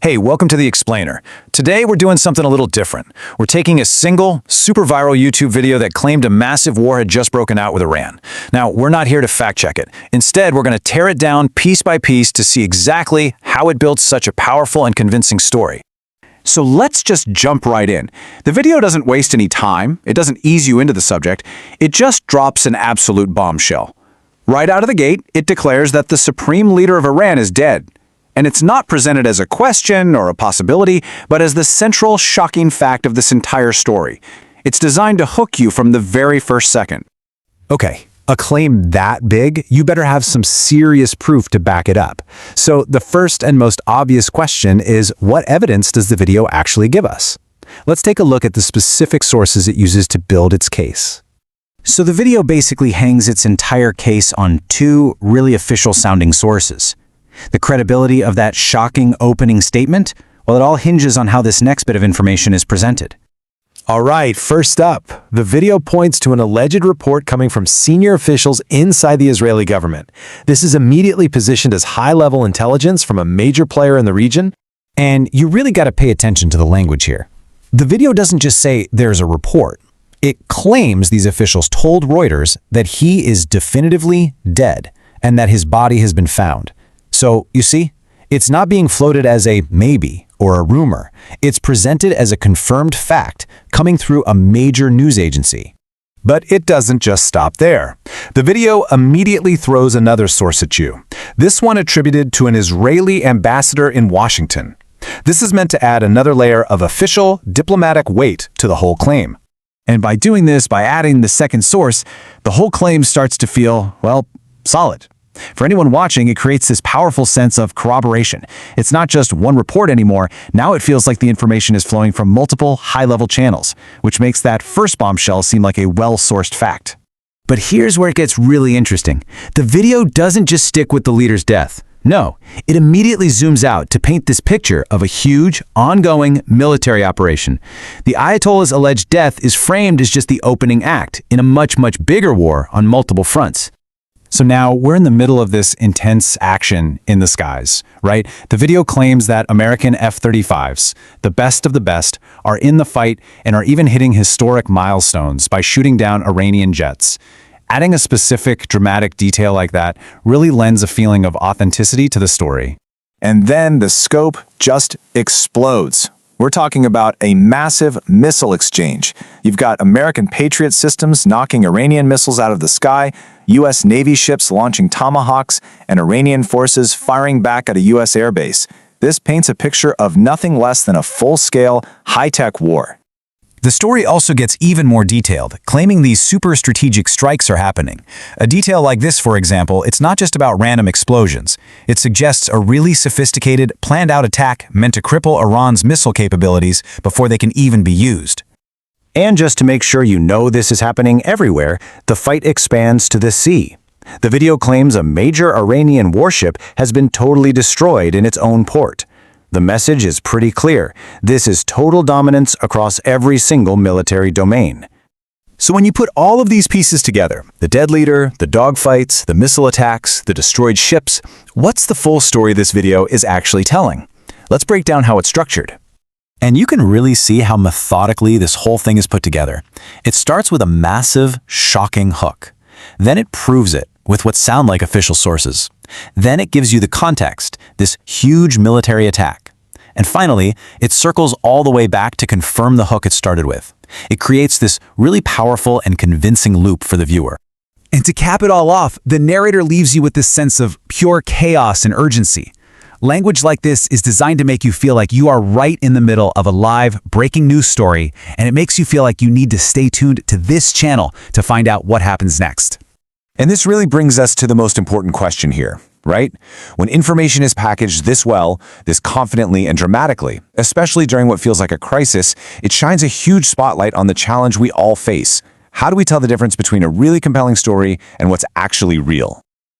Hey, welcome to The Explainer. Today we're doing something a little different. We're taking a single, super viral YouTube video that claimed a massive war had just broken out with Iran. Now, we're not here to fact-check it. Instead, we're going to tear it down piece by piece to see exactly how it built such a powerful and convincing story. So let's just jump right in. The video doesn't waste any time, it doesn't ease you into the subject, it just drops an absolute bombshell. Right out of the gate, it declares that the supreme leader of Iran is dead. And it's not presented as a question or a possibility, but as the central, shocking fact of this entire story. It's designed to hook you from the very first second. Okay, a claim that big, you better have some serious proof to back it up. So the first and most obvious question is, what evidence does the video actually give us? Let's take a look at the specific sources it uses to build its case. So the video basically hangs its entire case on two really official-sounding sources. The credibility of that shocking opening statement? Well, it all hinges on how this next bit of information is presented. All right, first up, the video points to an alleged report coming from senior officials inside the Israeli government. This is immediately positioned as high-level intelligence from a major player in the region. And you really got to pay attention to the language here. The video doesn't just say there's a report. It claims these officials told Reuters that he is definitively dead and that his body has been found. So, you see, it's not being floated as a maybe or a rumor. It's presented as a confirmed fact coming through a major news agency. But it doesn't just stop there. The video immediately throws another source at you. This one attributed to an Israeli ambassador in Washington. This is meant to add another layer of official, diplomatic weight to the whole claim. And by doing this, by adding the second source, the whole claim starts to feel, well, solid. For anyone watching, it creates this powerful sense of corroboration. It's not just one report anymore. Now it feels like the information is flowing from multiple high-level channels, which makes that first bombshell seem like a well-sourced fact. But here's where it gets really interesting. The video doesn't just stick with the leader's death. No, it immediately zooms out to paint this picture of a huge, ongoing military operation. The Ayatollah's alleged death is framed as just the opening act in a much, much bigger war on multiple fronts. So now we're in the middle of this intense action in the skies, right? The video claims that American F-35s, the best of the best, are in the fight and are even hitting historic milestones by shooting down Iranian jets. Adding a specific, dramatic detail like that really lends a feeling of authenticity to the story. And then the scope just explodes. We're talking about a massive missile exchange. You've got American Patriot systems knocking Iranian missiles out of the sky, U.S. Navy ships launching Tomahawks, and Iranian forces firing back at a U.S. airbase. This paints a picture of nothing less than a full-scale, high-tech war. The story also gets even more detailed, claiming these super strategic strikes are happening. A detail like this, for example, it's not just about random explosions. It suggests a really sophisticated, planned-out attack meant to cripple Iran's missile capabilities before they can even be used. And just to make sure you know this is happening everywhere, the fight expands to the sea. The video claims a major Iranian warship has been totally destroyed in its own port. The message is pretty clear. This is total dominance across every single military domain. So when you put all of these pieces together, the dead leader, the dogfights, the missile attacks, the destroyed ships, what's the full story this video is actually telling? Let's break down how it's structured. And you can really see how methodically this whole thing is put together. It starts with a massive, shocking hook. Then it proves it with what sound like official sources. Then it gives you the context, this huge military attack. And finally, it circles all the way back to confirm the hook it started with. It creates this really powerful and convincing loop for the viewer. And to cap it all off, the narrator leaves you with this sense of pure chaos and urgency. Language like this is designed to make you feel like you are right in the middle of a live, breaking news story, and it makes you feel like you need to stay tuned to this channel to find out what happens next. And this really brings us to the most important question here, right? When information is packaged this well, this confidently and dramatically, especially during what feels like a crisis, it shines a huge spotlight on the challenge we all face. How do we tell the difference between a really compelling story and what's actually real?